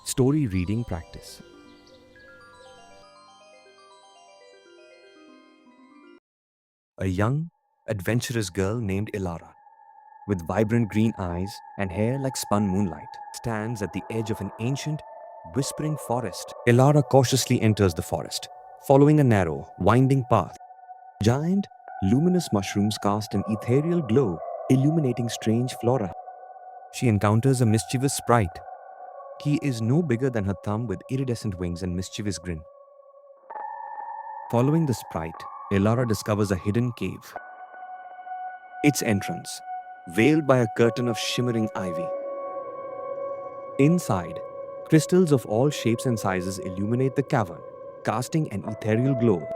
Story reading practice. A young, adventurous girl named Elara, with vibrant green eyes and hair like spun moonlight, stands at the edge of an ancient, whispering forest. Elara cautiously enters the forest, following a narrow, winding path. Giant, luminous mushrooms cast an ethereal glow, illuminating strange flora. She encounters a mischievous sprite. He is no bigger than her thumb with iridescent wings and mischievous grin. Following the sprite, Elara discovers a hidden cave. Its entrance, veiled by a curtain of shimmering ivy. Inside, crystals of all shapes and sizes illuminate the cavern, casting an ethereal glow.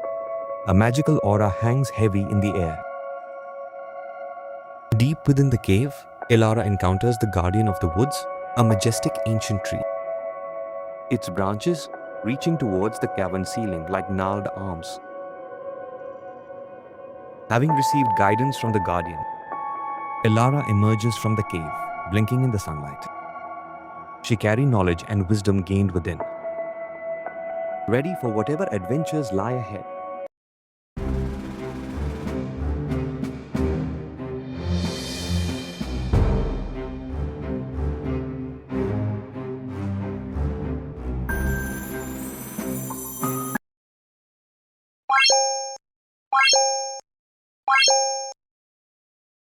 A magical aura hangs heavy in the air. Deep within the cave, Elara encounters the guardian of the woods, a majestic ancient tree. Its branches reaching towards the cavern ceiling like gnarled arms. Having received guidance from the guardian, Elara emerges from the cave, blinking in the sunlight. She carries knowledge and wisdom gained within, ready for whatever adventures lie ahead.